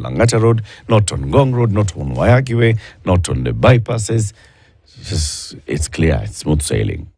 Langata Road, not on Ngong Road, not on Wayaki Way, not on the bypasses. It's clear, it's smooth sailing.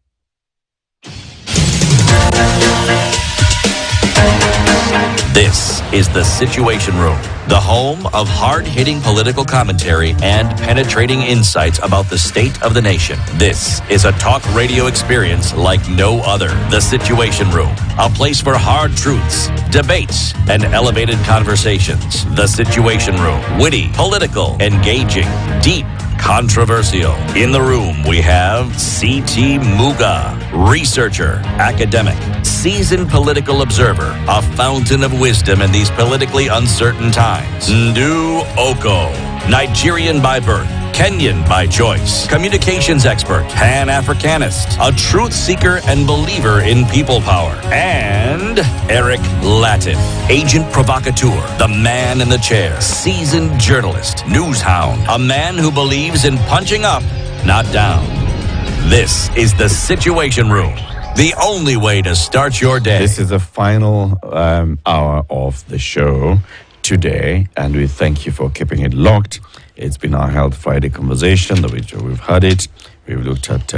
This is the Situation Room, the home of hard-hitting political commentary and penetrating insights about the state of the nation. This is a talk radio experience like no other. The Situation Room, a place for hard truths, debates, and elevated conversations. The Situation Room, witty, political, engaging, deep, controversial. In the room, we have C.T. Muga, researcher, academic, seasoned political observer, a fountain of wisdom in these politically uncertain times. Ndu Oko, Nigerian by birth, Kenyan by choice, communications expert, Pan-Africanist, a truth seeker and believer in people power, and Eric Latin, agent provocateur, the man in the chair, seasoned journalist, news hound, a man who believes in punching up, not down. This is the Situation Room, the only way to start your day. This is the final hour of the show today, and we thank you for keeping it locked. It's been our Health Friday conversation, the way we've had it. We've looked at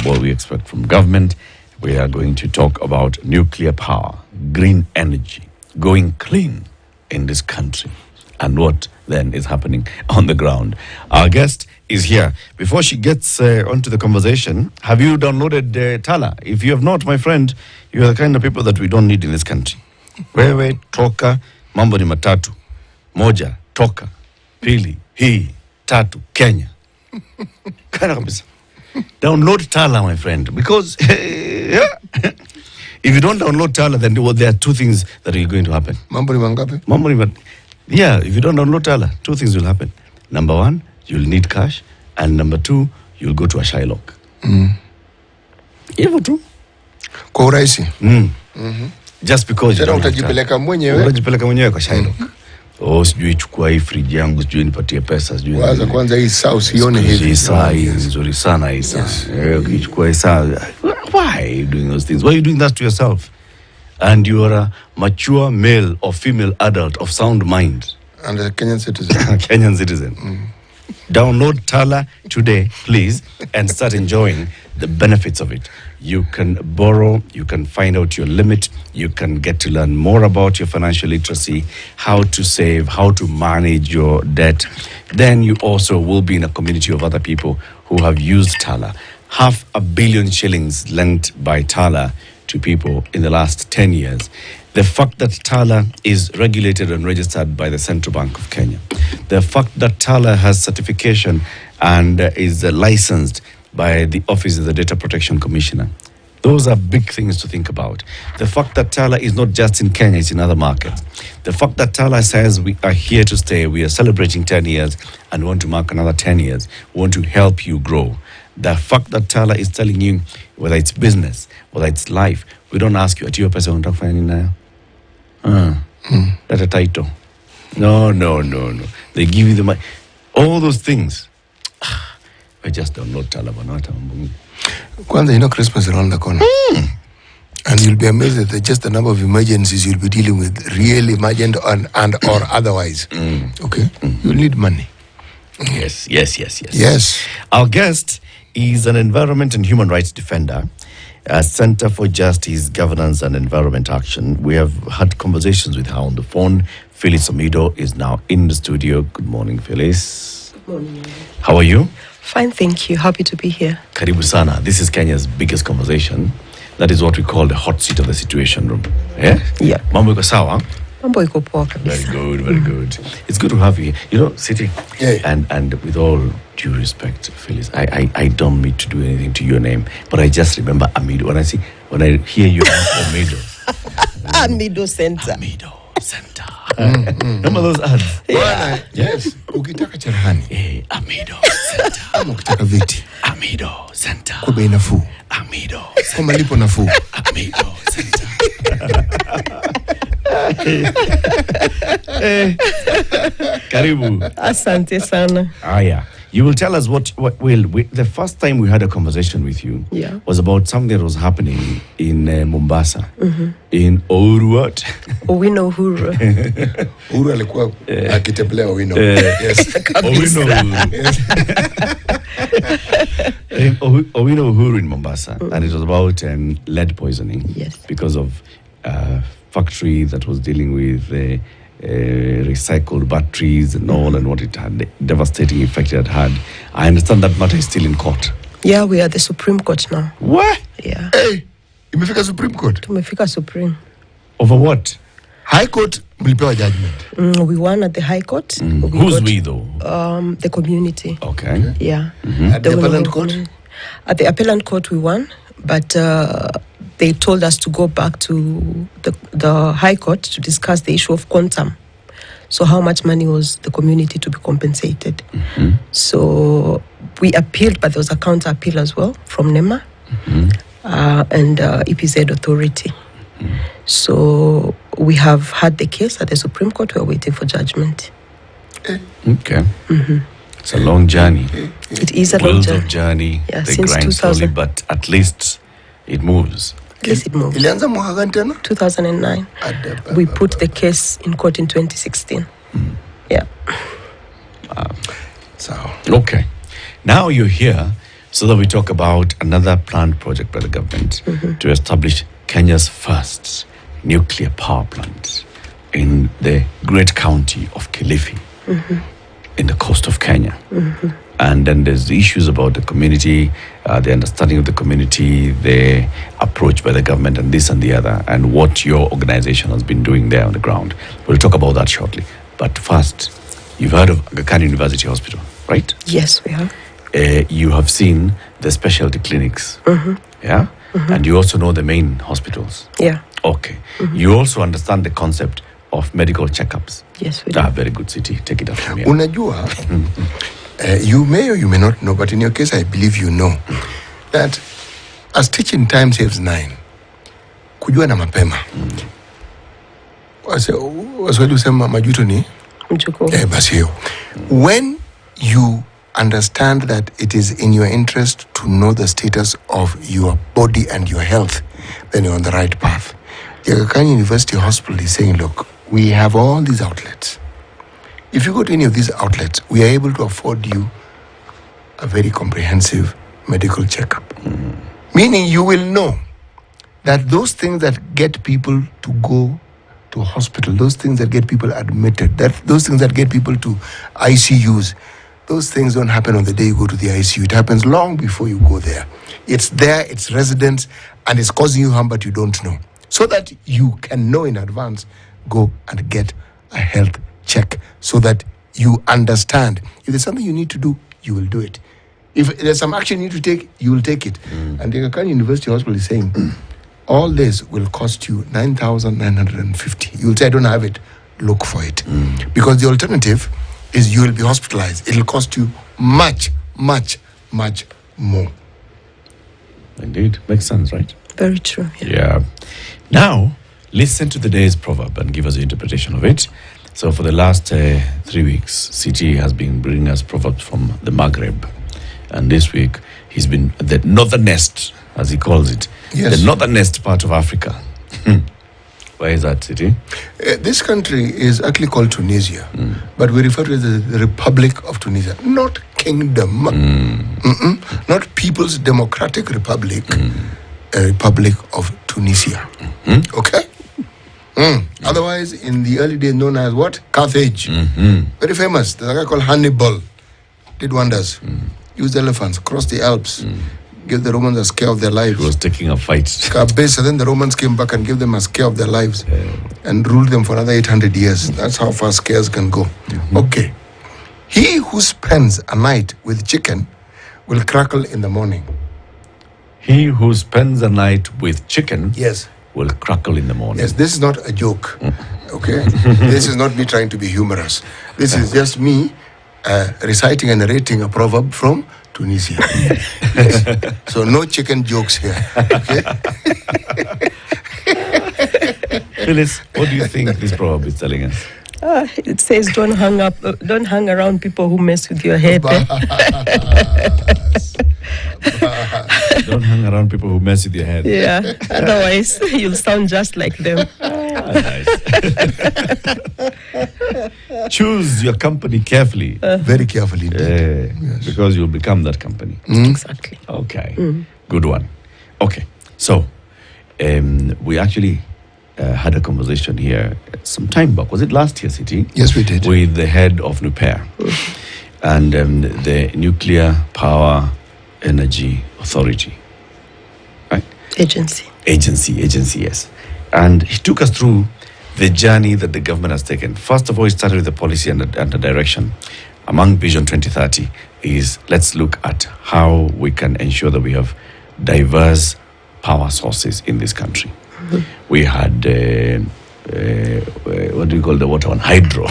what we expect from government. We are going to talk about nuclear power, green energy, going clean in this country, and what then is happening on the ground. Our guest is here. Before she gets onto the conversation, have you downloaded Tala? If you have not, my friend, you are the kind of people that we don't need in this country. Wewe, toka, mambo ni matatu. Moja, toka. Pili, hii, tatu, Kenya. Kana kabisa. Download Tala, my friend, because if you don't download Tala, then there are two things that are going to happen. Mambo ni mangapi? Yeah, if you don't download Tala, two things will happen. Number one, you'll need cash, and number two, you'll go to a Shylock. Hivyo tu. Kwa urahisi. Just because you don't have utajipeleka mwenyewe. Utajipeleka mwenyewe kwa Shylock. Sijui chukua hii fridge yangu, sijui nipatie pesa, sijui. Kwanza hii saa usione hivi. Hii saa hii nzuri sana hii saa. Ukichukua hii saa, why are you doing those things? Why are you doing that to yourself? And you are a mature male or female adult of sound mind. And a Kenyan citizen. Kenyan citizen. Download Tala today, please, and start enjoying the benefits of it. You can borrow, you can find out your limit, you can get to learn more about your financial literacy, how to save, how to manage your debt. Then you also will be in a community of other people who have used Tala. 500 million shillings lent by Tala to people in the last 10 years. The fact that Tala is regulated and registered by the Central Bank of Kenya. The fact that Tala has certification and is licensed by the Office of the Data Protection Commissioner. Those are big things to think about. The fact that Tala is not just in Kenya, it's in other markets. The fact that Tala says we are here to stay, we are celebrating 10 years and want to mark another 10 years, we want to help you grow. The fact that Tala is telling you, whether it's business, whether it's life, we don't ask you, ati hiyo pesa unataka kufanya nini nayo? That's a title. No. They give you the money. All those things. I just download Tala. Kwanza, you know, Christmas is around the corner. And you'll be amazed at just the number of emergencies you'll be dealing with, real emergent and or otherwise. Okay? You'll need money. Yes. Our guest is an environment and human rights defender, a Center for Justice, Governance and Environment Action. We have had conversations with her on the phone. Phyllis Omido is now in the studio. Good morning, Phyllis. Good morning. How are you? Fine, thank you. Happy to be here. Karibu sana. This is Kenya's biggest conversation. That is what we call the hot seat of the Situation Room. Yeah? Yeah. Mambo iko sawa? Mambo iko poa kabisa. Very good. It's good to have you here. You know, City, and with all due respect, Phyllis, I don't mean to do anything to your name, but I just remember Amido. When I hear you Amido. Amido Center. Remember those ads? Yeah. Yes. Ukitaka cherehani. Amido Center. Ama ukitaka viti. Amido Center. Kwa bei nafuu. Amido. Kwa malipo nafuu. Amido Center. Karibu. Asante sana. Yeah. You will tell us what the first time we had a conversation with you was about something that was happening in Mombasa. In Uhuru. Owino Uhuru. Uhuru alikuwa akitembelea Owino. Yes. Owino Uhuru in Mombasa, and it was about lead poisoning. Yes. Because of factory that was dealing with recycled batteries and all, and what it had, the devastating effect it had. I understand that matter is still in court. Yeah, we are the Supreme Court now. What? Yeah. Hey, imefika Supreme Court. Tumefika Supreme. Over what? High Court mlipewa judgment. We won at the High Court. Who's we though? The community. Okay. Yeah. At the appellant court? At the appellant court we won, but they told us to go back to the High Court to discuss the issue of quantum. So how much money was the community to be compensated? So we appealed, but there was a counter appeal as well from NEMA and EPZ authority. So we have had the case at the Supreme Court. We are waiting for judgment. Okay. It's a long journey. It is a long Worlds journey. of journey. Yeah, they since grind 2000. slowly, but at least it moves. At least it moves. Ilianza mwaka gani tena? 2009. We put the case in court in 2016. Yeah. So, Okay. Now you're here so that we talk about another planned project by the government to establish Kenya's first nuclear power plant in the great county of Kilifi, in the coast of Kenya. And then there's the issues about the community, the understanding of the community, the approach by the government, and this and the other, and what your organization has been doing there on the ground. We'll talk about that shortly. But first, you've heard of Aga Khan University Hospital, right? Yes, we have. You have seen the specialty clinics, yeah? And you also know the main hospitals. Yeah. Okay. You also understand the concept of medical checkups. Yes, we do. Very good, City. Take it up from here. unajua, you may or you may not know, but in your case, I believe you know, that a stitch in time saves 9. Kujua na mapema. Waswahili husema majuto ni? Mjuko. Basi hiyo. When you understand that it is in your interest to know the status of your body and your health, then you're on the right path. The Aga Khan University Hospital is saying, look, we have all these outlets. If you go to any of these outlets, we are able to afford you a very comprehensive medical checkup. Meaning you will know that those things that get people to go to hospital, those things that get people admitted, those things that get people to ICUs, those things don't happen on the day you go to the ICU. It happens long before you go there. It's there, it's resident, and it's causing you harm, but you don't know. So that you can know in advance, go and get a health check so that you understand. If there's something you need to do, you will do it. If there's some action you need to take, you will take it. And the Aga Khan University Hospital is saying, all this will cost you 9,950. You will say, I don't have it. Look for it. Because the alternative is you will be hospitalized. It will cost you much, much, much more. Indeed. Makes sense, right? Very true. Yeah. Now, listen to the day's proverb and give us the interpretation of it. So for the last 3 weeks, CT has been bringing us proverbs from the Maghreb. And this week, he's been the northernest, as he calls it. Yes. The northernest part of Africa. Where is that city? This country is actually called Tunisia, but we refer to it as the Republic of Tunisia, not kingdom, not People's Democratic Republic, a Republic of Tunisia. Okay? Otherwise, in the early days known as what? Carthage. Very famous. There's a guy called Hannibal. Did wonders. Used elephants, crossed the Alps, gave the Romans a scare of their lives. He was taking a fight. And then the Romans came back and gave them a scare of their lives and ruled them for another 800 years. That's how far scares can go. Okay. He who spends a night with chicken will crackle in the morning. He who spends a night with chicken Yes. will crackle in the morning. Yes, this is not a joke. Okay? This is not me trying to be humorous. This is just me reciting and narrating a proverb from Tunisia. Yes. So no chicken jokes here. Okay? Phyllis, what do you think this proverb is telling us? It says, don't hang around people who mess with your head. Don't hang around people who mess with your head. Yeah, otherwise you'll sound just like them. Nice. Choose your company carefully. Very carefully indeed. Yes. Because you'll become that company. Exactly. Okay, good one. Okay, so we actually had a conversation here some time back. Was it last year, City? Yes, we did. With the head of NUPER and the Nuclear Power Energy Authority, right? Agency, yes. And he took us through the journey that the government has taken. First of all, it started with the policy and the direction. Among Vision 2030 is let's look at how we can ensure that we have diverse power sources in this country. We had, what do we call the water one? Hydro.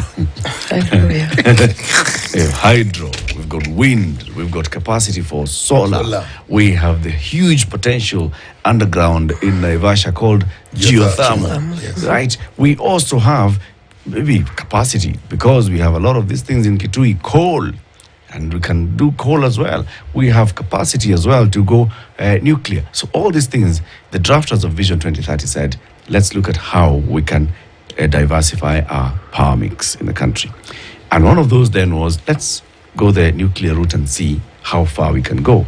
Hydro. We've got wind. We've got capacity for solar. We have the huge potential underground in Naivasha called geothermal. Yes. Right? We also have maybe capacity because we have a lot of these things in Kitui, coal. And we can do coal as well. We have capacity as well to go nuclear. So all these things, the drafters of Vision 2030 said, let's look at how we can diversify our power mix in the country. And one of those then was, let's go the nuclear route and see how far we can go.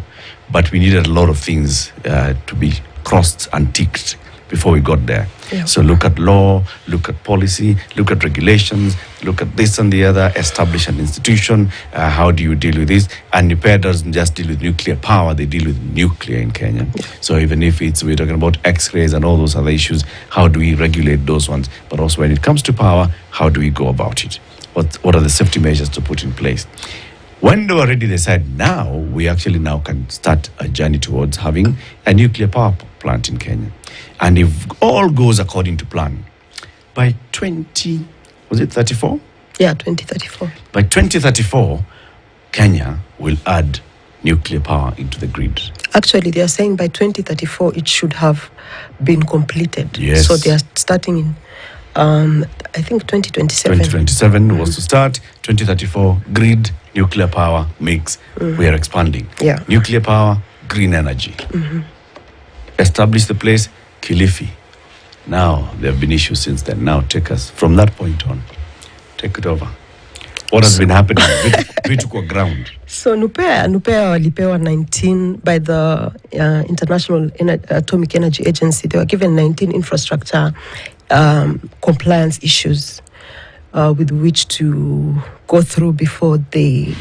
But we needed a lot of things to be crossed and ticked before we got there. Yeah. So look at law, look at policy, look at regulations, look at this and the other, establish an institution, how do you deal with this? And NUPER doesn't just deal with nuclear power, they deal with nuclear in Kenya. So even if we're talking about X-rays and all those other issues, how do we regulate those ones? But also when it comes to power, how do we go about it? What are the safety measures to put in place? When they were ready, they said, now we actually now can start a journey towards having a nuclear power plant in Kenya. And if all goes according to plan, by 2034? Yeah, 2034. By 2034, Kenya will add nuclear power into the grid. Actually, they are saying by 2034 it should have been completed. Yes. So they are starting in, I think 2027. 2027 was to start. 2034, grid, nuclear power mix. We are expanding. Yeah. Nuclear power, green energy. Establish the place, Kilifi. Now, there have been issues since then. Now, take us from that point on. Take it over. What has been happening? Vitu kwa ground. So NUPER walipewa 19 by the International Atomic Energy Agency. They were given 19 infrastructure compliance issues with which to go through before they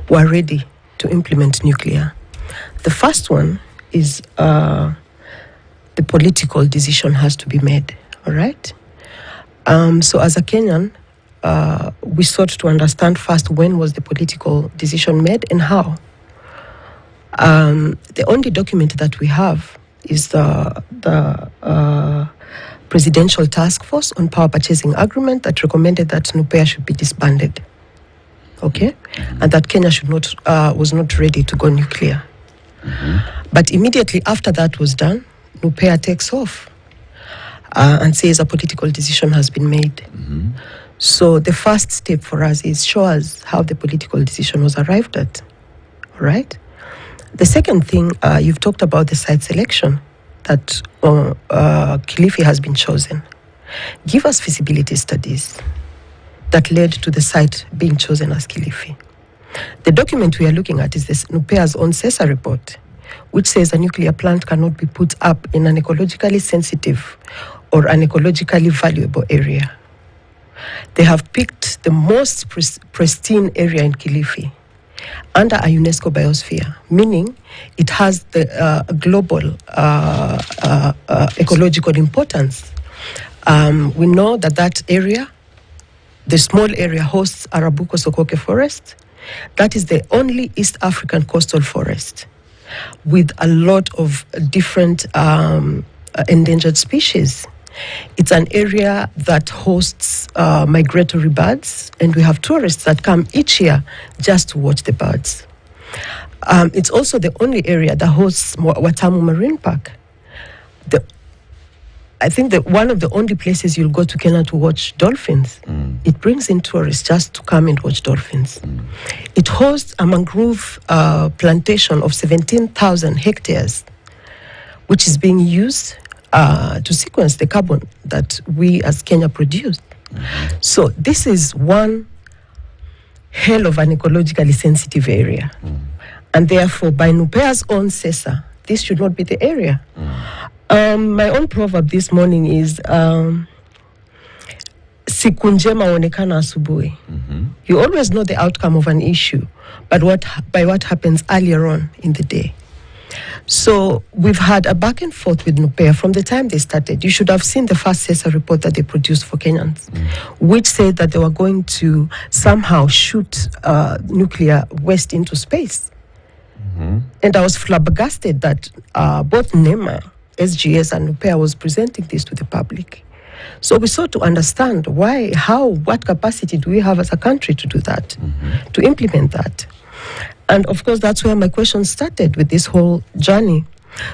were ready to implement nuclear. The first one is the political decision has to be made, all right? So as a Kenyan, we sought to understand first when was the political decision made and how. The only document that we have is the Presidential Task Force on Power Purchasing Agreement that recommended that NUPER should be disbanded, okay? And that Kenya was not ready to go nuclear. But immediately after that was done, NUPER takes off and says a political decision has been made. So the first step for us is show us how the political decision was arrived at, all right? The second thing, you've talked about the site selection, that Kilifi has been chosen. Give us feasibility studies that led to the site being chosen as Kilifi. The document we are looking at is this NUPER's own CESA report, which says a nuclear plant cannot be put up in an ecologically sensitive or an ecologically valuable area. They have picked the most pristine area in Kilifi under a UNESCO biosphere, meaning it has the global ecological importance. We know that area, the small area, hosts Arabuko Sokoke Forest. That is the only East African coastal forest with a lot of different endangered species. It's an area that hosts migratory birds, and we have tourists that come each year just to watch the birds. It's also the only area that hosts Watamu Marine Park. I think that one of the only places you'll go to Kenya to watch dolphins. It brings in tourists just to come and watch dolphins. It hosts a mangrove plantation of 17,000 hectares, which is being used to sequence the carbon that we as Kenya produce. So this is one hell of an ecologically sensitive area. And therefore, by Nupea's own cessor, this should not be the area. My own proverb this morning is siku njema onekana asubuhi. You always know the outcome of an issue, but by what happens earlier on in the day. So we've had a back and forth with Nupea from the time they started. You should have seen the first CESA report that they produced for Kenyans, which said that they were going to somehow shoot nuclear waste into space. And I was flabbergasted that both NEMA, SGS, and Nupea was presenting this to the public. So we sought to understand why, how, what capacity do we have as a country to do that, to implement that. And of course, that's where my question started with this whole journey.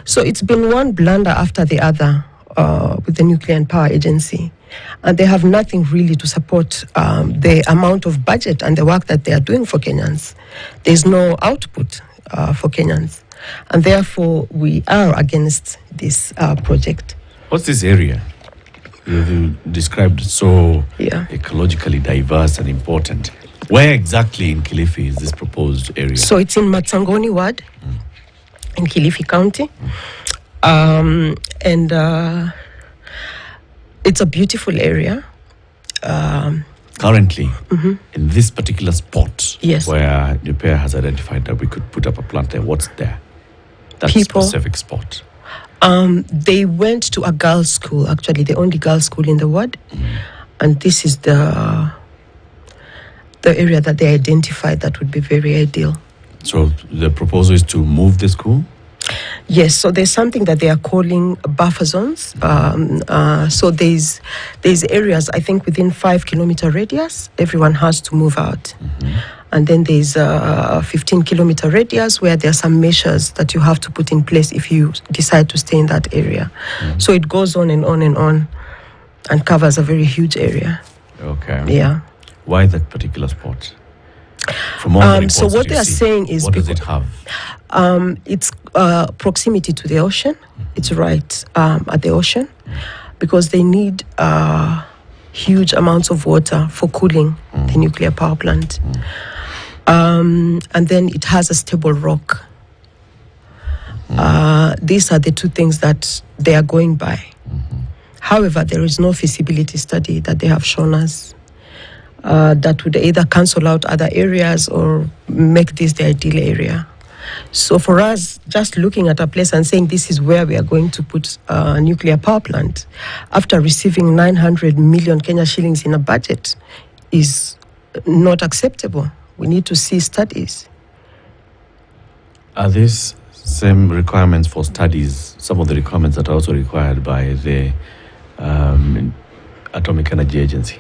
So it's been one blunder after the other with the Nuclear and Power Agency. And they have nothing really to support the amount of budget and the work that they are doing for Kenyans. There's no output for Kenyans. And therefore, we are against this project. What's this area? You described so ecologically diverse and important. Where exactly in Kilifi is this proposed area? So it's in Matsangoni Ward in Kilifi County. And it's a beautiful area. Currently, in this particular spot Yes. where Nupea has identified that we could put up a plant there, what's there? That specific spot. They went to a girls' school, actually, the only girls' school in the ward. And this is the area that they identified that would be very ideal. So the proposal is to move the school? Yes, so there's something that they are calling buffer zones. So there's areas, I think, within 5 kilometer radius, everyone has to move out. And then there's a 15-kilometer radius where there are some measures that you have to put in place if you decide to stay in that area. So it goes on and on and on and covers a very huge area. Okay. Yeah. Why that particular spot? From all the reports so what that they you are see, saying is... what does it have? It's proximity to the ocean. It's right at the ocean because they need huge amounts of water for cooling the nuclear power plant. And then it has a stable rock. These are the two things that they are going by. However, there is no feasibility study that they have shown us that would either cancel out other areas or make this the ideal area. So for us, just looking at a place and saying this is where we are going to put a nuclear power plant, after receiving 900 million Kenya shillings in a budget, is not acceptable. We need to see studies. Are these same requirements for studies, some of the requirements that are also required by the Atomic Energy Agency?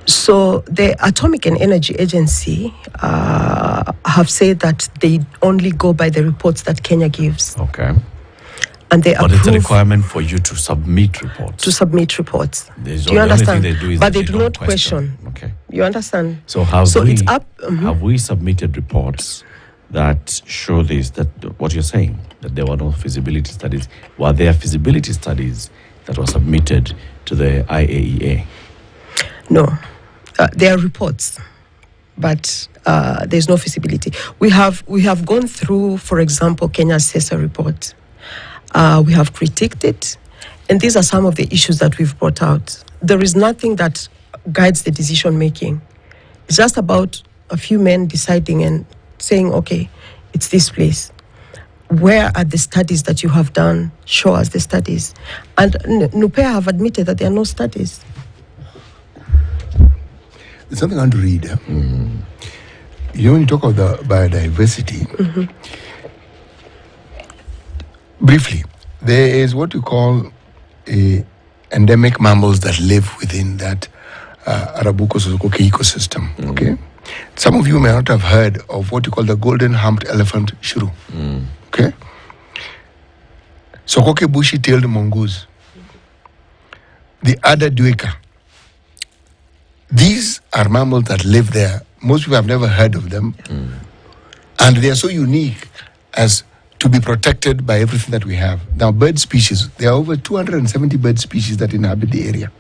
So the Atomic and Energy Agency have said that they only go by the reports that Kenya gives. Okay. And they But approve it's a requirement for you to submit reports. to submit reports. Do you understand? They do is But that they do don't not question. Okay. You understand? So have it's up. have we submitted reports that show this, that what you're saying, that there were no feasibility studies? Were there feasibility studies that were submitted to the IAEA? No. There are reports, but there's no feasibility. We have gone through, for example, Kenya's CESA report. We have critiqued it, and these are some of the issues that we've brought out. There is nothing that guides the decision making. It's just about a few men deciding and saying, okay, it's this place. Where are the studies that you have done? Show us the studies. And Nupea have admitted that there are no studies. There's something I want to read. You know, when you talk of the biodiversity, briefly, there is what you call endemic mammals that live within that Arabuko-Sokoke ecosystem. Okay, some of you may not have heard of what you call the golden-humped elephant shrew. Okay, Sokoke bushy-tailed mongoose. the other duiker. These are mammals that live there. Most people have never heard of them. And they are so unique as to be protected by everything that we have. Now, bird species, there are over 270 bird species that inhabit the area.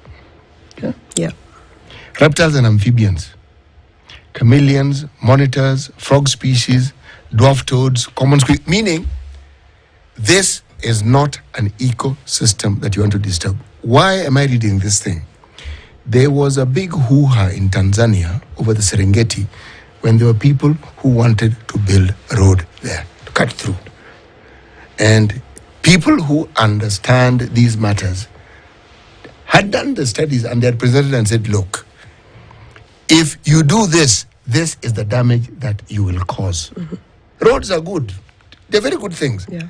Okay? Yeah. Reptiles and amphibians, chameleons, monitors, frog species, dwarf toads, common squid, meaning this is not an ecosystem that you want to disturb. Why am I reading this thing? There was a big hoo-ha in Tanzania over the Serengeti when there were people who wanted to build a road there to cut through. And people who understand these matters had done the studies and they had presented and said, look, if you do this, this is the damage that you will cause. Roads are good. They're very good things. Yeah.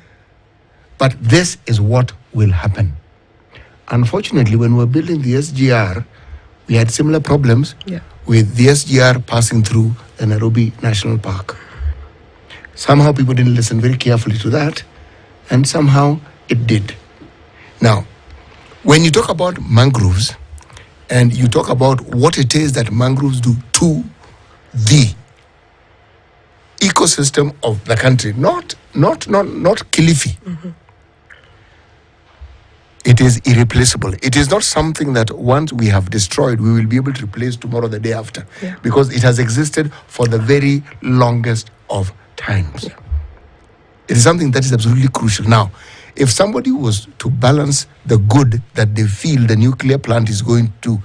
But this is what will happen. Unfortunately, when we were building the SGR, we had similar problems with the SGR passing through the Nairobi National Park. Somehow people didn't listen very carefully to that, and somehow it did. Now, when you talk about mangroves, and you talk about what it is that mangroves do to the ecosystem of the country, not Kilifi. It is irreplaceable. It is not something that once we have destroyed, we will be able to replace tomorrow, the day after, because it has existed for the very longest of times. It is something that is absolutely crucial. Now, if somebody was to balance the good that they feel the nuclear plant is going to,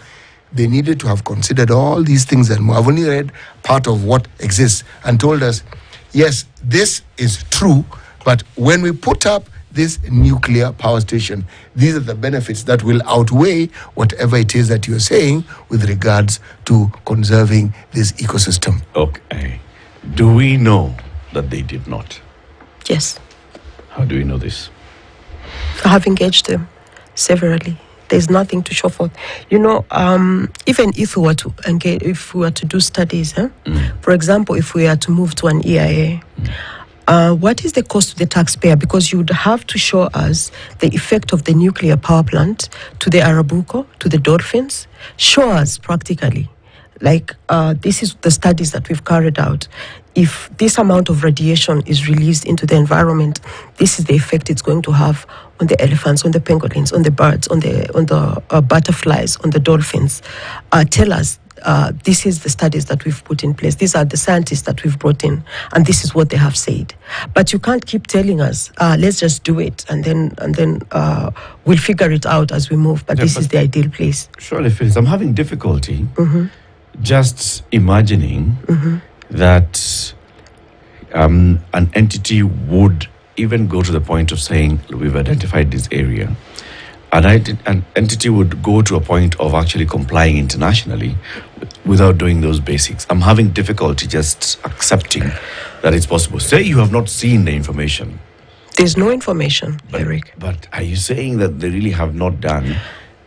they needed to have considered all these things and more. I've only read part of what exists and told us, yes, this is true, but when we put up this nuclear power station, these are the benefits that will outweigh whatever it is that you're saying with regards to conserving this ecosystem. Okay. Do we know that they did not? Yes. How do we know this? I have engaged them severally. There's nothing to show for. You know, even if we were to engage, if we were to do studies, for example, if we are to move to an EIA, what is the cost to the taxpayer? Because you would have to show us the effect of the nuclear power plant to the Arabuko, to the dolphins. Show us practically. Like, this is the studies that we've carried out. If this amount of radiation is released into the environment, this is the effect it's going to have on the elephants, on the pangolins, on the birds, on the butterflies, on the dolphins. Tell us, this is the studies that we've put in place. These are the scientists that we've brought in, and this is what they have said. But you can't keep telling us, let's just do it, and then we'll figure it out as we move. But this is the ideal place. Surely, Phyllis, I'm having difficulty just imagining that an entity would even go to the point of saying, we've identified this area. An entity would go to a point of actually complying internationally without doing those basics. I'm having difficulty just accepting that it's possible. Say you have not seen the information. There's no information, Eric. But are you saying that they really have not done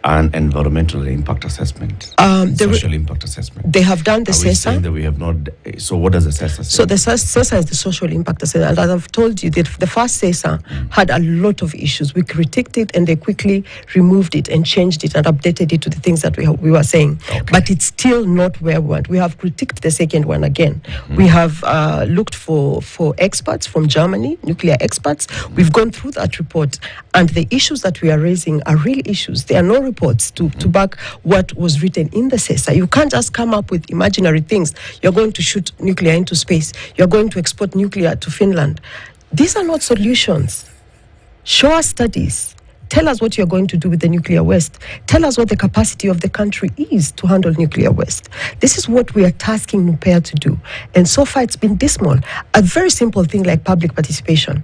an environmental impact assessment, social impact assessment? They have done the Are we saying CESA. that we have not? So what does the CESA say? So the CESA is the social impact assessment. And as I've told you, the first CESA had a lot of issues. We critiqued it and they quickly removed it and changed it and updated it to the things that we were saying. Okay. But it's still not where we want. We have critiqued the second one again. We have looked for experts from Germany, nuclear experts. We've gone through that report. And the issues that we are raising are real issues. There are no reports to back what was written in the CESA. You can't just come up with imaginary things. You're going to shoot nuclear into space. You're going to export nuclear to Finland. These are not solutions. Show us studies. Tell us what you're going to do with the nuclear waste. Tell us what the capacity of the country is to handle nuclear waste. This is what we are tasking NUPEA to do. And so far it's been dismal. A very simple thing like public participation.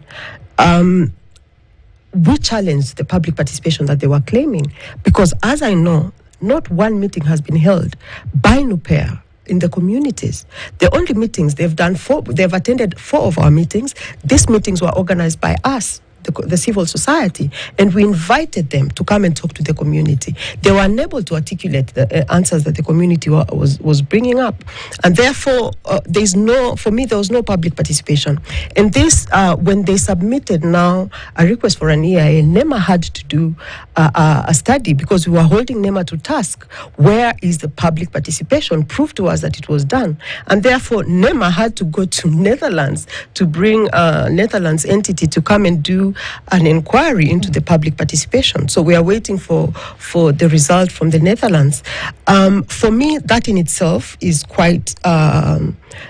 We challenged the public participation that they were claiming because, as I know, not one meeting has been held by NUPEA in the communities. The only meetings they've done, they've attended 4 of our meetings. These meetings were organized by us, the civil society, and we invited them to come and talk to the community. They were unable to articulate the answers that the community was bringing up, and therefore there was no public participation. And this, when they submitted now a request for an EIA, NEMA had to do a study, because we were holding NEMA to task. Where is the public participation? Prove to us that it was done. And therefore NEMA had to go to Netherlands to bring a Netherlands entity to come and do an inquiry into the public participation. So we are waiting for the result from the Netherlands. For me, that in itself is quite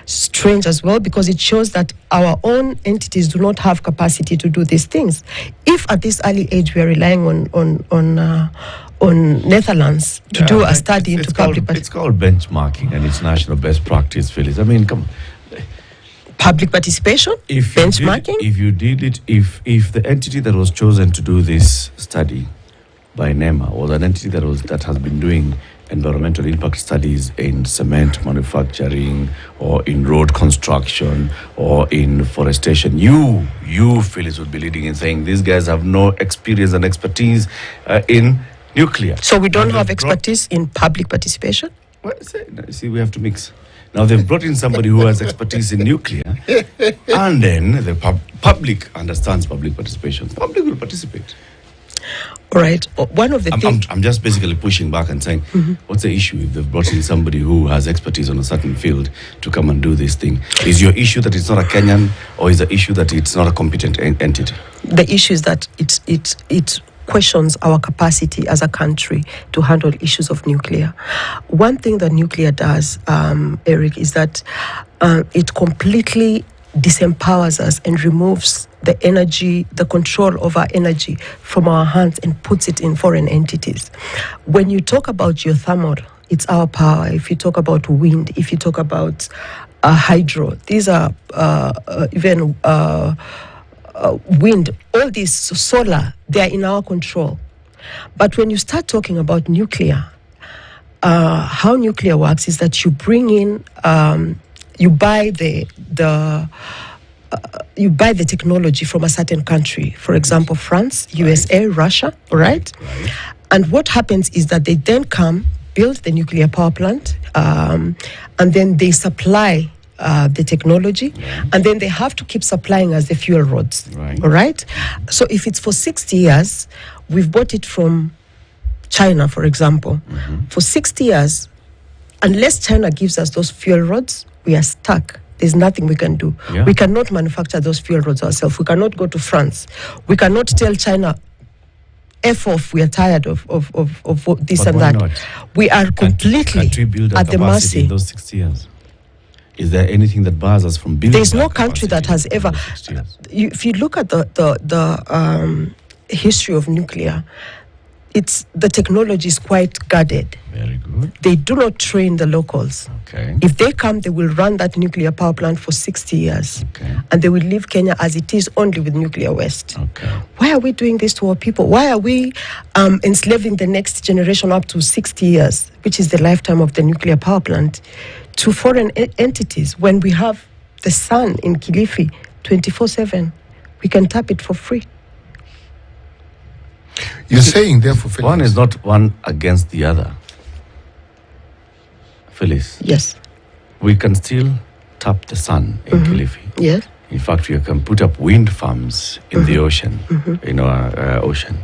strange as well, because it shows that our own entities do not have capacity to do these things. If at this early age we are relying on Netherlands to do a study into public participation. It's called benchmarking, and it's national best practice, Phyllis. I mean, come on. Public participation? Benchmarking? If the entity that was chosen to do this study by NEMA was an entity that has been doing environmental impact studies in cement manufacturing or in road construction or in forestation, you Phyllis, would be leading in saying these guys have no experience and expertise in nuclear. So we don't have expertise in public participation? Well, see, we have to mix. Now they've brought in somebody who has expertise in nuclear, and then the public understands public participation. The public will participate. All right. One of the things... I'm just basically pushing back and saying, what's the issue if they've brought in somebody who has expertise on a certain field to come and do this thing? Is your issue that it's not a Kenyan, or is the issue that it's not a competent entity? The issue is that it questions our capacity as a country to handle issues of nuclear. One thing that nuclear does, Eric, is that it completely disempowers us and removes the energy, the control of our energy from our hands and puts it in foreign entities. When you talk about geothermal, it's our power. If you talk about wind, if you talk about hydro, these are even wind, all these, solar, they are in our control. But when you start talking about nuclear, how nuclear works is that you bring in, you buy the technology from a certain country, for example, France, USA, Russia, right? And what happens is that they then come, build the nuclear power plant, and then they supply the technology, and then they have to keep supplying us the fuel rods. All right? So if it's for 60 years, we've bought it from China, for example. For 60 years, unless China gives us those fuel rods, we are stuck. There's nothing we can do. We cannot manufacture those fuel rods ourselves. We cannot go to France. We cannot tell China, F off, we are tired of this But and why that. not? We are completely at the mercy. In those 60 years? Is there anything that bars us from building? There's no country that has ever. If you look at the history of nuclear, the technology is quite guarded. Very good. They do not train the locals. Okay. If they come, they will run that nuclear power plant for 60 years. Okay. And they will leave Kenya as it is, only with nuclear waste. Okay. Why are we doing this to our people? Why are we enslaving the next generation up to 60 years, which is the lifetime of the nuclear power plant, to foreign entities when we have the sun in Kilifi 24/7? We can tap it for free. You're saying, therefore, Phyllis, One is not one against the other. Phyllis. Yes. We can still tap the sun in Kilifi. Yes. In fact, we can put up wind farms in the ocean, in our ocean.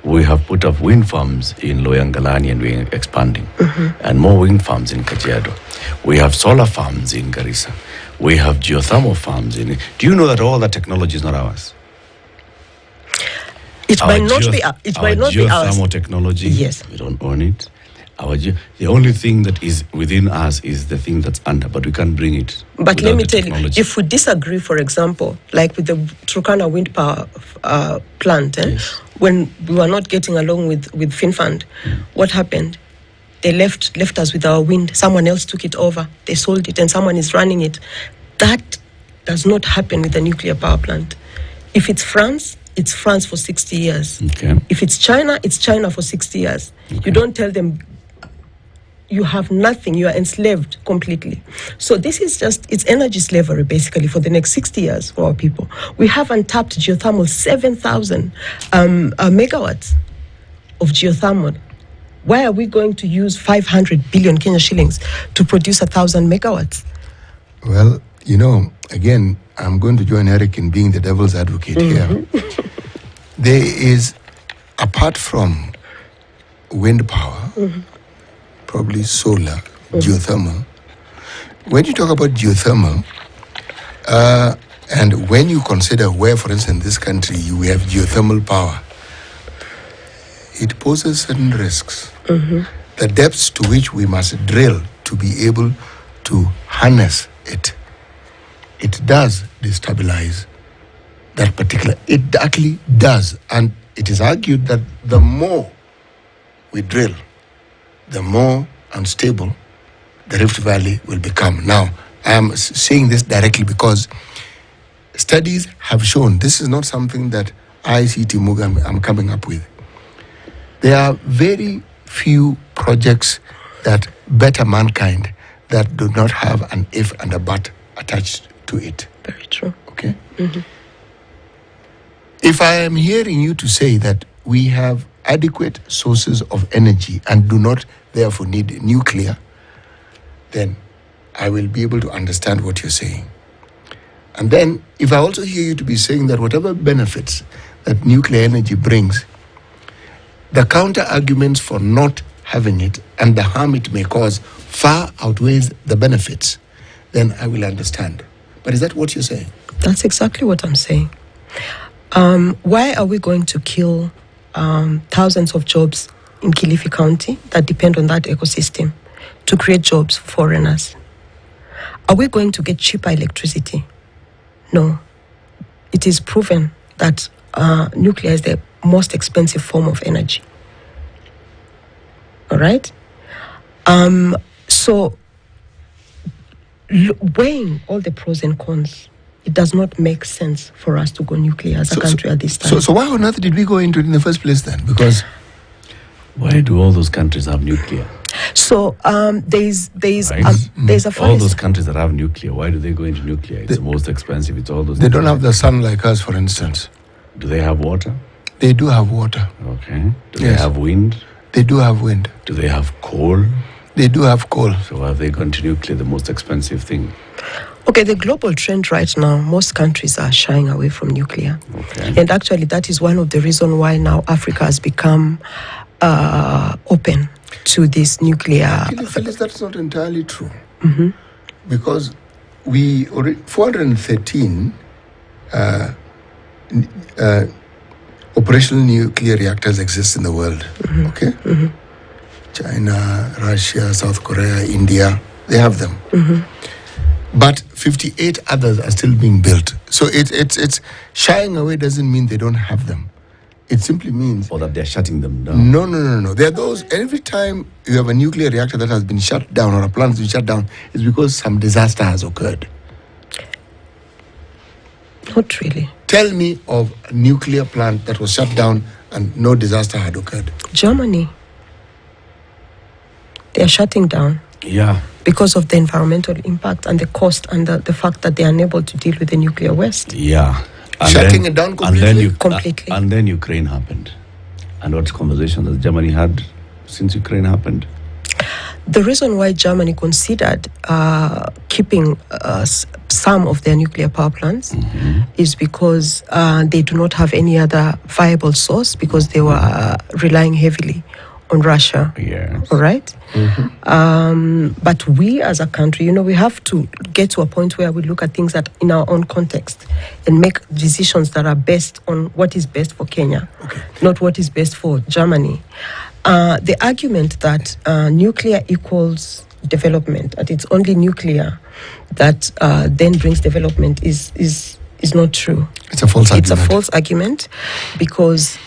We have put up wind farms in Loyangalani, and we're expanding. And more wind farms in Kajiado. We have solar farms in Garissa. We have geothermal farms in... Do you know that all that technology is not ours? It might not be ours. Geothermal technology, yes, we don't own it. The only thing that is within us is the thing that's under, but we can't bring it. But let me tell you, if we disagree, for example, like with the Turkana wind power plant, when we were not getting along with FinFund, what happened? They left us with our wind. Someone else took it over. They sold it, and someone is running it. That does not happen with the nuclear power plant. If it's France, it's France for 60 years. Okay. If it's China for 60 years. Okay. You don't tell them, you have nothing. You are enslaved completely. So this is it's energy slavery, basically, for the next 60 years for our people. We have untapped geothermal, 7,000 megawatts of geothermal. Why are we going to use 500 billion Kenya shillings to produce 1,000 megawatts? Well, again, I'm going to join Eric in being the devil's advocate here. There is, apart from wind power, probably solar, geothermal. When you talk about geothermal, and when you consider where, for instance, in this country, we have geothermal power, it poses certain risks. The depths to which we must drill to be able to harness it does destabilize that particular. It actually does. And it is argued that the more we drill, the more unstable the Rift Valley will become. Now, I am saying this directly because studies have shown, this is not something that I, C.T. Muga, I'm coming up with. There are very few projects that better mankind that do not have an if and a but attached to it. Very true. Okay? If I am hearing you to say that we have adequate sources of energy and do not therefore need nuclear, then I will be able to understand what you're saying. And then, if I also hear you to be saying that whatever benefits that nuclear energy brings, the counter arguments for not having it and the harm it may cause far outweighs the benefits, then I will understand. But is that what you're saying? That's exactly what I'm saying. Why are we going to kill thousands of jobs in Kilifi County that depend on that ecosystem to create jobs for foreigners? Are we going to get cheaper electricity? No. It is proven that nuclear is the most expensive form of energy. All right? So, weighing all the pros and cons, it does not make sense for us to go nuclear as a country at this time. So why on earth did we go into it in the first place then? Because why do all those countries have nuclear? So there's a all those countries that have nuclear, why do they go into nuclear? It's the most expensive. It's all those. They don't have the sun like us, for instance. Do they have water? They do have water. Okay. Do they have wind? They do have wind. Do they have coal? They do have coal. So have they gone to nuclear, the most expensive thing? Okay, the global trend right now, most countries are shying away from nuclear. Okay. And actually, that is one of the reasons why now Africa has become open to this nuclear. Actually, Phyllis, that's not entirely true. Because we already 413 operational nuclear reactors exist in the world. Okay? China, Russia, South Korea, India, they have them. But 58 others are still being built. So it's shying away doesn't mean they don't have them. It simply means... Or that they're shutting them down. No. There are those... Every time you have a nuclear reactor that has been shut down or a plant has been shut down, it's because some disaster has occurred. Not really. Tell me of a nuclear plant that was shut down and no disaster had occurred. Germany. They are shutting down. Yeah. Because of the environmental impact and the cost and the fact that they are unable to deal with the nuclear waste. Yeah. And shutting it down completely? Completely. And then Ukraine happened. And what conversation has Germany had since Ukraine happened? The reason why Germany considered keeping some of their nuclear power plants is because they do not have any other viable source because they were relying heavily on Russia. Yes. All right? But we as a country, we have to get to a point where we look at things that in our own context and make decisions that are based on what is best for Kenya, not what is best for Germany. The argument that nuclear equals development, that it's only nuclear that then brings development is not true. It's a false argument. It's a false argument because,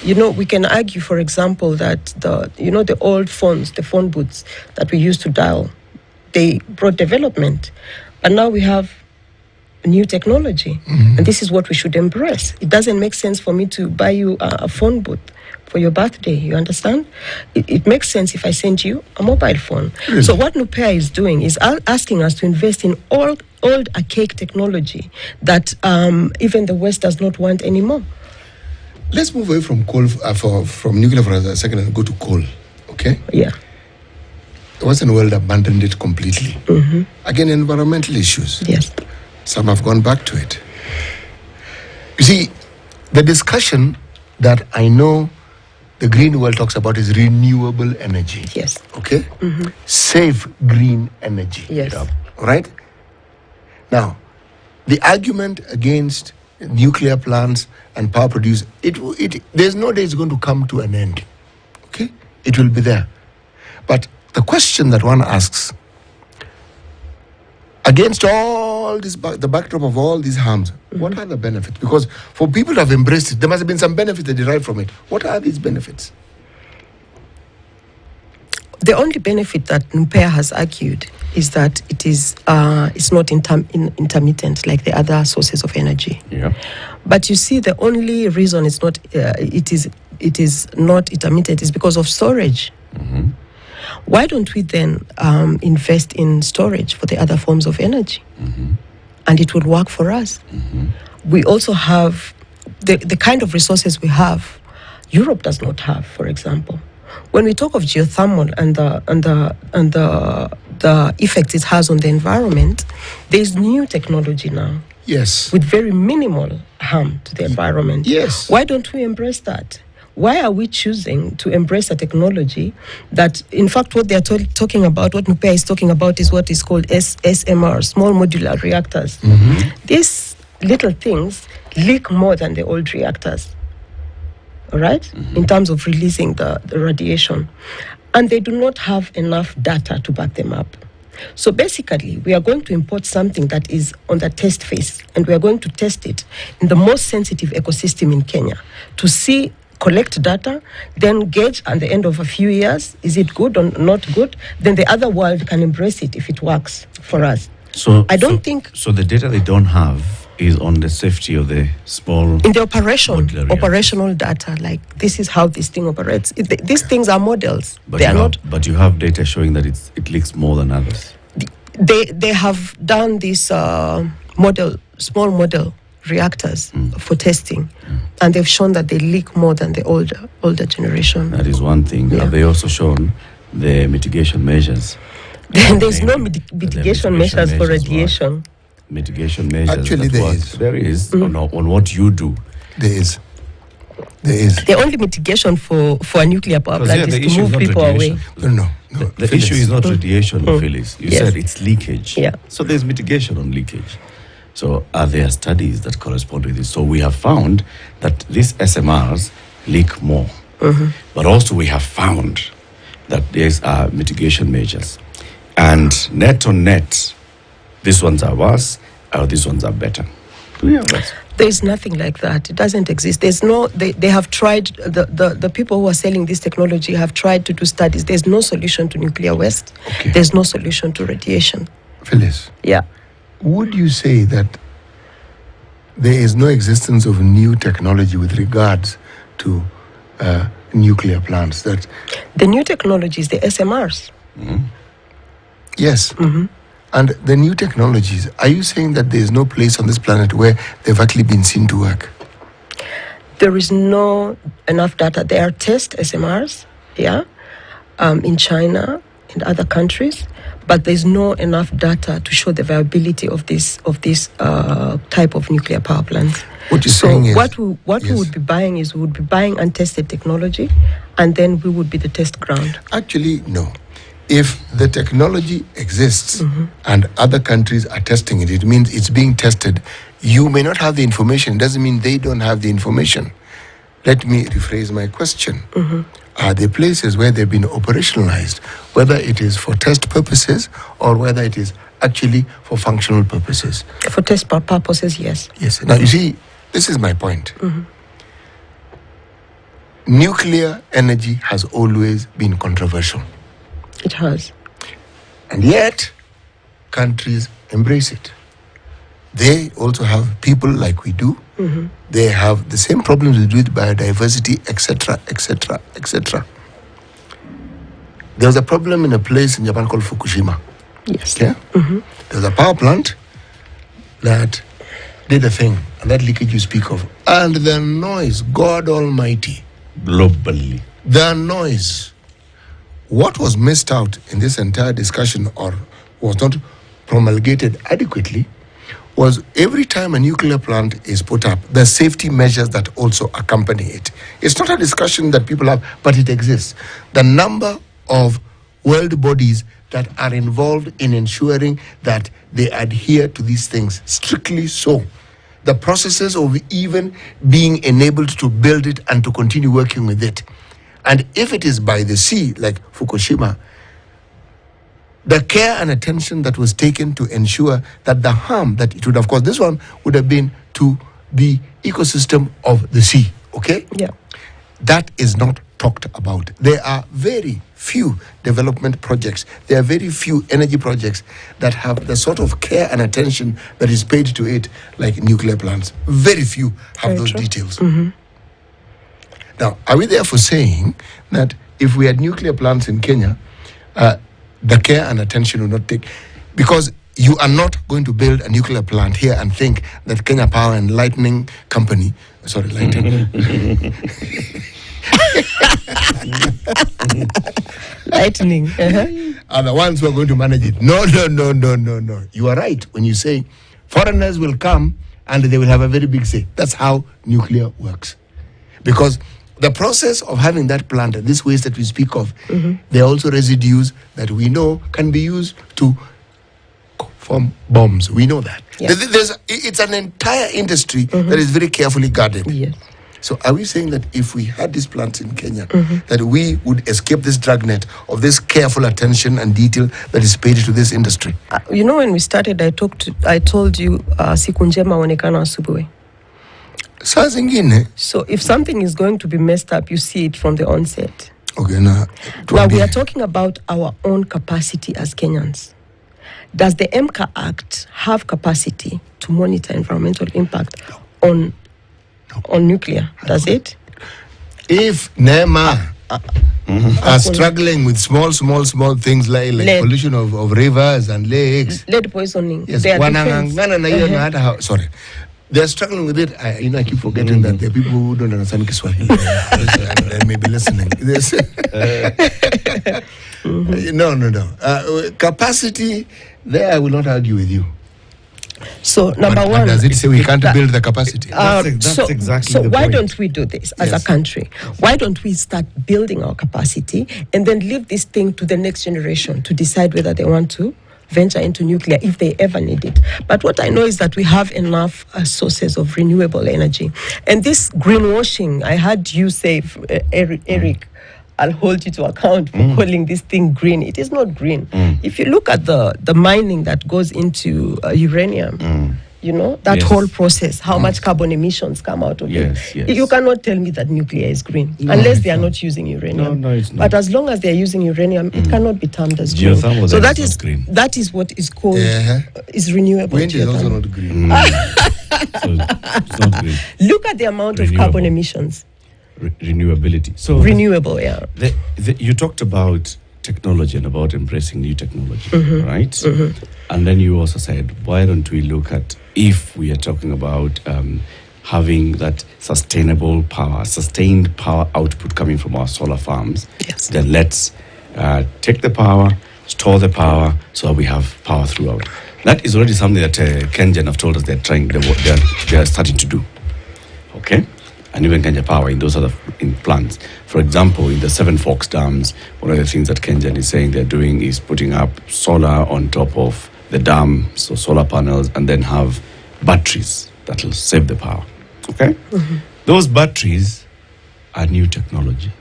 we can argue, for example, that the old phones, the phone booths that we used to dial, they brought development. And now we have new technology. And this is what we should embrace. It doesn't make sense for me to buy you a phone booth for your birthday, you understand? It makes sense if I send you a mobile phone. Really? So what NUPEA is doing is asking us to invest in old archaic technology that even the West does not want anymore. Let's move away from coal, from nuclear for a second and go to coal, okay? Yeah. The Western world abandoned it completely. Again, environmental issues. Yes. Some have gone back to it. You see, the discussion that I know the green world talks about is renewable energy. Yes. Okay? Safe green energy. Yes. Right? Now, the argument against nuclear plants and power produce, there's no day it's going to come to an end. Okay? It will be there. But the question that one asks, against all this, the backdrop of all these harms, what are the benefits? Because for people to have embraced it, there must have been some benefits that derive from it. What are these benefits? The only benefit that NUPEA has argued is that it's not intermittent like the other sources of energy. Yeah. But you see, the only reason it is not intermittent is because of storage. Why don't we then invest in storage for the other forms of energy? And it will work for us. We also have the kind of resources we have, Europe does not have, for example. When we talk of geothermal and the effects it has on the environment, there is new technology now. Yes. With very minimal harm to the environment. Yes. Why don't we embrace that? Why are we choosing to embrace a technology that, in fact, what they're talking about, what NUPEA is talking about, is what is called SMR, small modular reactors. These little things leak more than the old reactors, all right, in terms of releasing the radiation. And they do not have enough data to back them up. So basically, we are going to import something that is on the test phase, and we are going to test it in the most sensitive ecosystem in Kenya to see, collect data, then gauge at the end of a few years, is it good or not good? Then the other world can embrace it if it works for us. So I don't think... So the data they don't have is on the safety of the small... In the operational reactors. data, like this is how this thing operates. These things are models. But you have data showing that it leaks more than others. They have done this small model reactors for testing, and they've shown that they leak more than the older generation. That is one thing. Yeah. Have they also shown the mitigation measures? There's no mitigation measures for radiation. Mitigation measures. Actually, there is. There is on what you do. There is. The only mitigation for a nuclear power plant is to move people away. No. The issue is not radiation, Phyllis. You said it's leakage. Yeah. So there's mitigation on leakage. So are there studies that correspond with this? So we have found that these SMRs leak more. But also we have found that there's mitigation measures. And net on net, these ones are worse, or these ones are better. Do you have that? There's nothing like that. It doesn't exist. There's no. They have tried. The people who are selling this technology have tried to do studies. There's no solution to nuclear waste. Okay. There's no solution to radiation. Phyllis, Yeah. would you say that there is no existence of new technology with regards to nuclear plants? That The new technologies, the SMRs. yes. And the new technologies, are you saying that there is no place on this planet where they've actually been seen to work? There is no enough data. There are test SMRs, in China and other countries, but there's no enough data to show the viability of this type of nuclear power plants. What you're So saying is... what we would be buying is we would be buying untested technology, and then we would be the test ground. Actually, no. If the technology exists and other countries are testing it, it means it's being tested. You may not have the information. It doesn't mean they don't have the information. Let me rephrase my question. Are there places where they've been operationalized, whether it is for test purposes or whether it is actually for functional purposes? For test purposes, yes. Yes. Now, you see, this is my point. Nuclear energy has always been controversial. It has. And yet, countries embrace it. They also have people like we do. They have the same problems with biodiversity, etc., etc., etc. There was a problem in a place in Japan called Fukushima. Yes. Okay? There was a power plant that did a thing, and that leakage you speak of. And the noise, God Almighty. Globally. The noise. What was missed out in this entire discussion, or was not promulgated adequately, was every time a nuclear plant is put up, the safety measures that also accompany it. It's not a discussion that people have, but it exists. The number of world bodies that are involved in ensuring that they adhere to these things, strictly so. The processes of even being enabled to build it and to continue working with it. And if it is by the sea, like Fukushima, the care and attention that was taken to ensure that the harm that it would have caused, this one would have been to the ecosystem of the sea, okay? Yeah. That is not talked about. There are very few development projects, there are very few energy projects that have the sort of care and attention that is paid to it, like nuclear plants. Very few have those details. Now, are we therefore saying that if we had nuclear plants in Kenya, the care and attention will not take? Because you are not going to build a nuclear plant here and think that Kenya Power and Lightning Company, Lightning. are the ones who are going to manage it. No. You are right when you say foreigners will come and they will have a very big say. That's how nuclear works. Because the process of having that plant, this waste that we speak of, there are also residues that we know can be used to form bombs. We know that. Yeah. It's an entire industry that is very carefully guarded. Yes. So are we saying that if we had these plants in Kenya, that we would escape this dragnet of this careful attention and detail that is paid to this industry? You know, when we started, I told you, siku njema huonekana asubuhi. Saa zingine. So if something is going to be messed up, you see it from the onset. Okay, now we are talking about our own capacity as Kenyans. Does the MCA Act have capacity to monitor environmental impact on nuclear? Does it? If NEMA are struggling with small things like pollution of rivers and lakes. Lead poisoning. Yes, sorry. They're struggling with it. I keep forgetting that there are people who don't understand Kiswahili and may be listening. No. Capacity, there I will not argue with you. So number one, does it say we can't build the capacity? That's exactly so the why point. don't we do this as a country? Why don't we start building our capacity and then leave this thing to the next generation to decide whether they want to venture into nuclear if they ever need it? But what I know is that we have enough sources of renewable energy. And this greenwashing, I heard you say, Eric, I'll hold you to account for calling this thing green. It is not green. If you look at the mining that goes into uranium, you know, that whole process, how much carbon emissions come out of it. Yes. You cannot tell me that nuclear is green unless they are not using uranium. No, it's not. But as long as they are using uranium, it cannot be termed as green. Geothermal So is not green. that is what is called is renewable. Wind is also geothermal. not green. So it's not green. Look at the amount of carbon emissions. Renewability. So Renewable, yeah. You talked about technology and about embracing new technology, right? And then you also said, why don't we look at, if we are talking about having that sustained power output coming from our solar farms, then let's take the power, store the power, so we have power throughout. That is already something that Kenyan have told us they are starting to do. Okay? And even Kenya Power in those other plants. For example, in the Seven Forks dams, one of the things that Kenyan is saying they're doing is putting up solar on top of the dam, so solar panels, and then have batteries that will save the power. Okay? Those batteries are new technology.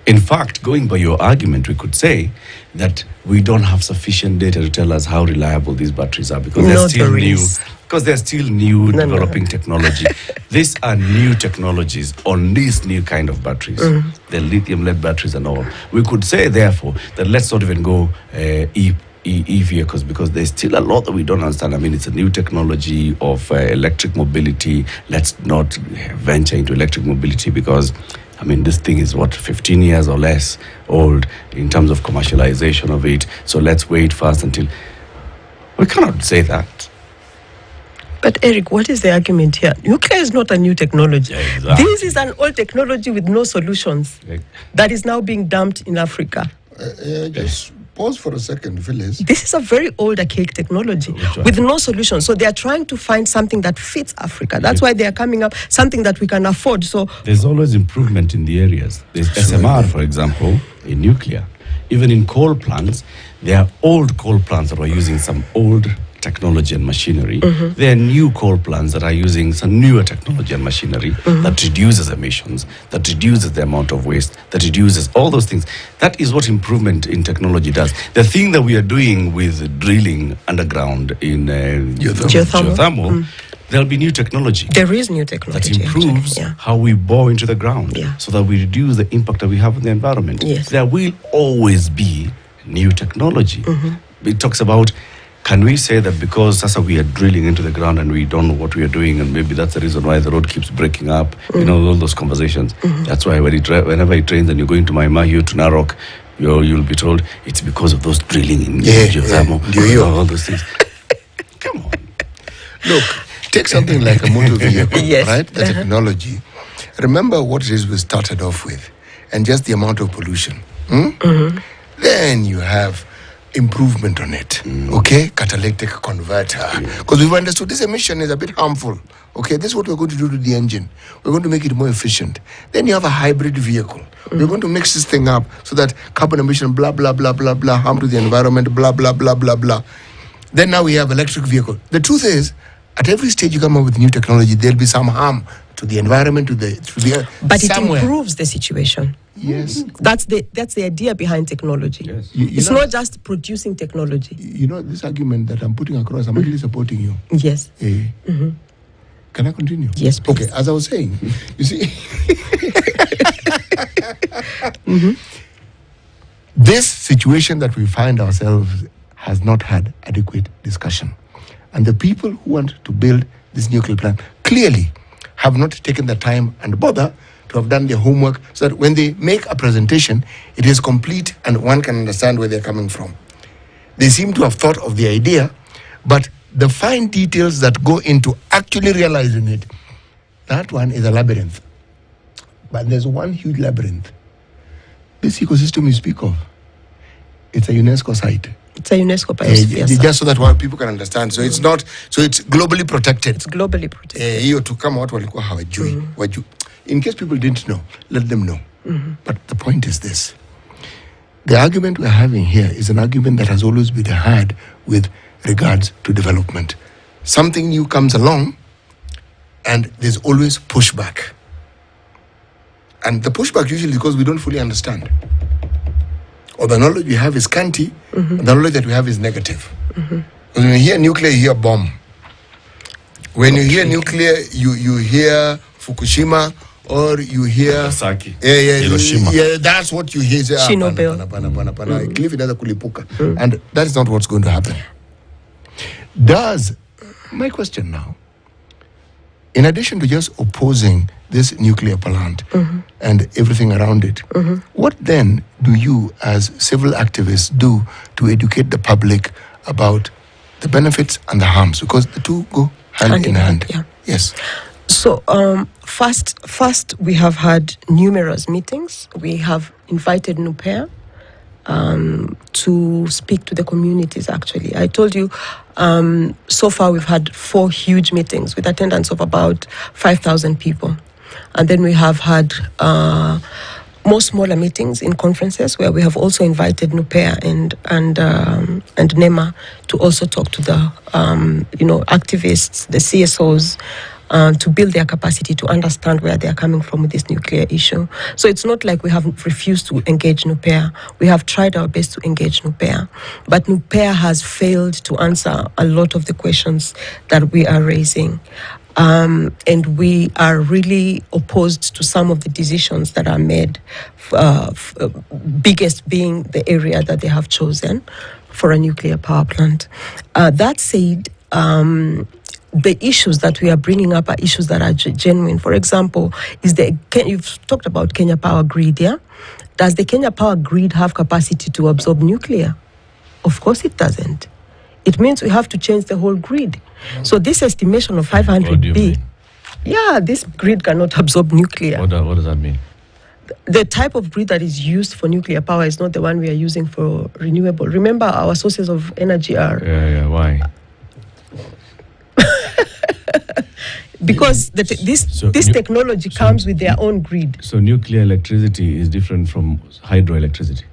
In fact, going by your argument, we could say that we don't have sufficient data to tell us how reliable these batteries are because they're still new. Because they're still new, developing technology. These are new technologies on these new kind of batteries, the lithium-lead batteries and all. We could say, therefore, that let's not even go e-vehicles, because there's still a lot that we don't understand. I mean, it's a new technology of electric mobility. Let's not venture into electric mobility because, I mean, this thing is 15 years or less old in terms of commercialization of it. So let's wait first until... We cannot say that. But Eric, what is the argument here? Nuclear is not a new technology. Yeah, exactly. This is an old technology with no solutions that is now being dumped in Africa. Just pause for a second, Phyllis. This is a very old, archaic technology with no solution. So they are trying to find something that fits Africa. That's why they are coming up, something that we can afford. So there's always improvement in the areas. There's SMR, for example, in nuclear. Even in coal plants, there are old coal plants that are using some old technology and machinery. There are new coal plants that are using some newer technology and machinery that reduces emissions, that reduces the amount of waste, that reduces all those things. That is what improvement in technology does. The thing that we are doing with drilling underground in geothermal, there'll be new technology. There is new technology that improves how we bore into the ground, so that we reduce the impact that we have on the environment. Yes. There will always be new technology. It talks about, can we say that because Sasa we are drilling into the ground and we don't know what we are doing, and maybe that's the reason why the road keeps breaking up, you know, all those conversations. That's why whenever it rains and you're going to Maimahio, to Narok, you'll be told it's because of those drilling in geothermal, all those things. Come on. Look, take something like a motor vehicle, right? The technology. Remember what it is we started off with, and just the amount of pollution. Then you have improvement on it, okay? Catalytic converter. Because we've understood this emission is a bit harmful, okay? This is what we're going to do to the engine. We're going to make it more efficient. Then you have a hybrid vehicle. We're going to mix this thing up so that carbon emission, blah, blah, blah, blah, blah, harm to the environment, blah, blah, blah, blah, blah. Then now we have electric vehicle. The truth is, at every stage you come up with new technology, there'll be some harm to the environment, to the but somewhere. It improves the situation. Yes. That's the idea behind technology. Yes. It's not just producing technology. You know, this argument that I'm putting across, I'm actually supporting you. Yes. Can I continue? Yes, please. Okay, as I was saying, you see, this situation that we find ourselves has not had adequate discussion. And the people who want to build this nuclear plant clearly have not taken the time and bother to have done their homework so that when they make a presentation, it is complete and one can understand where they're coming from. They seem to have thought of the idea, but the fine details that go into actually realizing it, that one is a labyrinth. But there's one huge labyrinth. This ecosystem you speak of, it's a UNESCO site. It's a UNESCO biosphere site. Just so that people can understand. So it's not, so it's globally protected. It's globally protected. To come out walikuwa hawajui. In case people didn't know, let them know. But the point is this. The argument we're having here is an argument that has always been had with regards to development. Something new comes along and there's always pushback. And the pushback usually is because we don't fully understand. Or the knowledge we have is scanty, and the knowledge that we have is negative. Because when you hear nuclear, you hear bomb. When you hear nuclear, you hear Fukushima, or you hear Nagasaki, Hiroshima. Yeah, that's what you hear. Chernobyl. And that is not what's going to happen. My question now, in addition to just opposing this nuclear plant and everything around it, what then do you as civil activists do to educate the public about the benefits and the harms? Because the two go hand in hand. Yeah. Yes. So first we have had numerous meetings. We have invited NUPEA to speak to the communities, actually. I told you, so far we've had 4 huge meetings with attendance of about 5,000 people. And then we have had more smaller meetings in conferences where we have also invited NUPEA and NEMA to also talk to the activists, the CSOs, to build their capacity to understand where they are coming from with this nuclear issue. So it's not like we have refused to engage NUPEA. We have tried our best to engage NUPEA, but NUPEA has failed to answer a lot of the questions that we are raising. And we are really opposed to some of the decisions that are made, biggest being the area that they have chosen for a nuclear power plant. That said, the issues that we are bringing up are issues that are genuine. For example, you've talked about Kenya Power Grid, yeah? Does the Kenya Power Grid have capacity to absorb nuclear? Of course it doesn't. It means we have to change the whole grid. So this estimation of 500B, yeah, this grid cannot absorb nuclear. What does that mean? The type of grid that is used for nuclear power is not the one we are using for renewable. Remember, our sources of energy are... Yeah, why? Because this technology comes with their own grid. So nuclear electricity is different from hydroelectricity?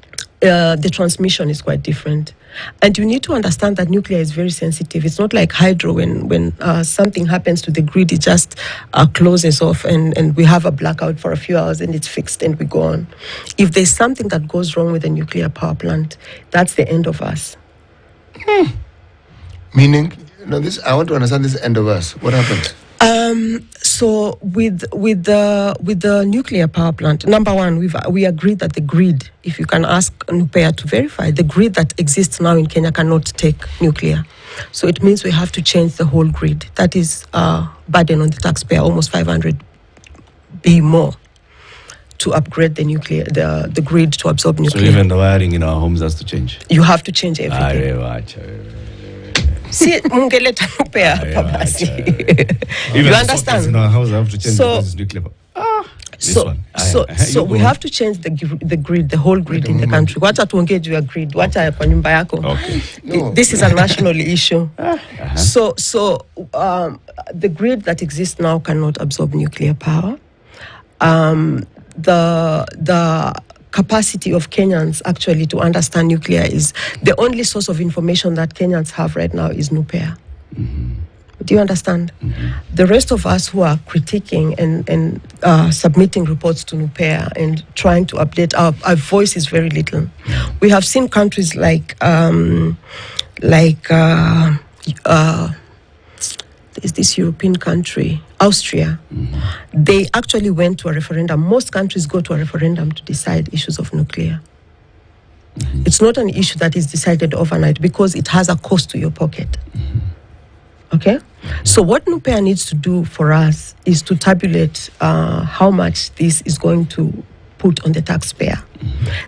The transmission is quite different. And you need to understand that nuclear is very sensitive. It's not like hydro. When something happens to the grid, it just closes off and we have a blackout for a few hours and it's fixed and we go on. If there's something that goes wrong with a nuclear power plant, that's the end of us. Meaning, I want to understand this end of us. What happened? So with the nuclear power plant, number one, we agreed that the grid, if you can ask NUPEA to verify, the grid that exists now in Kenya cannot take nuclear. So it means we have to change the whole grid. That is a burden on the taxpayer, almost 500B more to upgrade the grid to absorb nuclear. So even the wiring in our homes has to change? You have to change everything. See, mungeleta NUPEA hapa basi. You understand? In our house, I have to change because it's nuclear. So we have to change the grid, the whole grid in the country. Wacha tuongee juu ya grid, wacha kwa nyumba yako. Okay. This is a national issue. So the grid that exists now cannot absorb nuclear power. The capacity of Kenyans actually to understand nuclear is the only source of information that Kenyans have right now is NUPEA. Do you understand? The rest of us who are critiquing and submitting reports to NUPEA and trying to update, our voice is very little. We have seen countries like is this European country, Austria. They actually went to a referendum. Most countries go to a referendum to decide issues of nuclear. It's not an issue that is decided overnight because it has a cost to your pocket. Okay? So what NUPEA needs to do for us is to tabulate how much this is going to put on the taxpayer.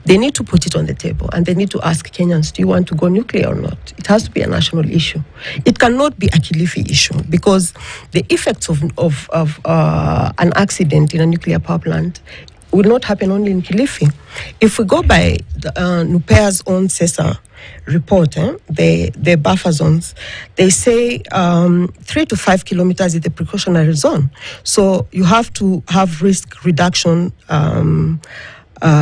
They need to put it on the table and they need to ask Kenyans, do you want to go nuclear or not? It has to be a national issue. It cannot be a Kilifi issue because the effects of an accident in a nuclear power plant will not happen only in Kilifi. If we go by the NUPEA's own CESA report, the buffer zones, they say 3 to 5 kilometers is the precautionary zone. So you have to have risk reduction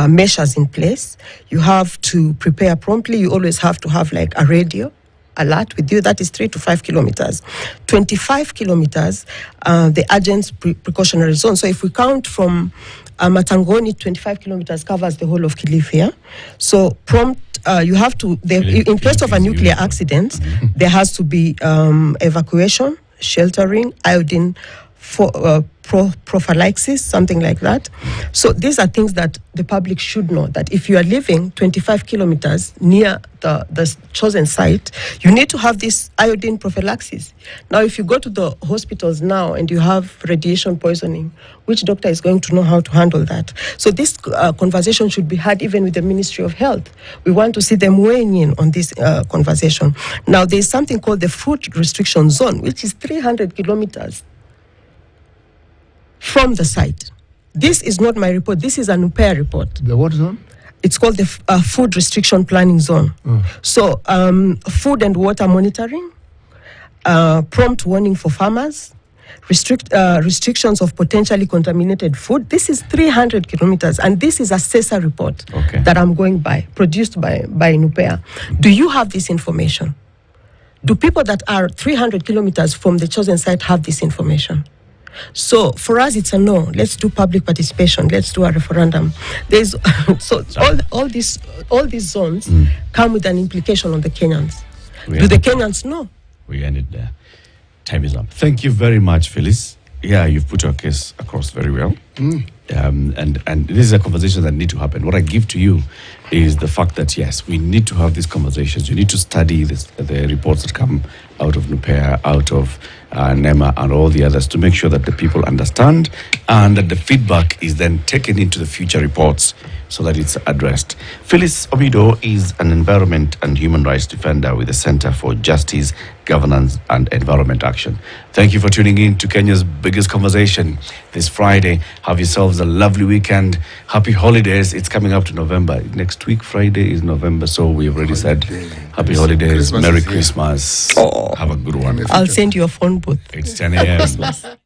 measures in place. You have to prepare promptly. You always have to have like a radio alert with you. That is 3 to 5 kilometers. 25 kilometers, the urgent precautionary zone. So if we count from Matangoni, 25 kilometers covers the whole of Kilifi. Yeah? So prompt, you have to, in case of a nuclear accident, there has to be evacuation, sheltering, iodine, prophylaxis, something like that. So these are things that the public should know, that if you are living 25 kilometers near the chosen site, you need to have this iodine prophylaxis. Now, if you go to the hospitals now and you have radiation poisoning, which doctor is going to know how to handle that? So this conversation should be had even with the Ministry of Health. We want to see them weighing in on this conversation. Now, there's something called the food restriction zone, which is 300 kilometers from the site. This is not my report. This is a NUPEA report. The what zone? It's called the food restriction planning zone. So food and water monitoring, prompt warning for farmers, restrictions of potentially contaminated food. This is 300 kilometers, and this is a CESA report that I'm going by, produced by NUPEA. Do you have this information? Do people that are 300 kilometers from the chosen site have this information? So for us, it's a no. Let's do public participation. Let's do a referendum. There's all these zones come with an implication on the Kenyans. Do the Kenyans know? We end it there. Time is up. Thank you very much, Phyllis. Yeah, you've put your case across very well. And this is a conversation that need to happen. What I give to you is the fact that, yes, we need to have these conversations. You need to study the reports that come out of NUPEA, out of NEMA, and all the others to make sure that the people understand and that the feedback is then taken into the future reports so that it's addressed. Phyllis Obido is an environment and human rights defender with the Center for Justice, Governance and Environment Action. Thank you for tuning in to Kenya's biggest conversation this Friday. Have yourselves a lovely weekend. Happy holidays. It's coming up to November. Next week, Friday, is November, so we've already said happy holidays, Christmas Merry is here. Christmas. Have a good one. I'll send you a phone booth. It's 10 a.m.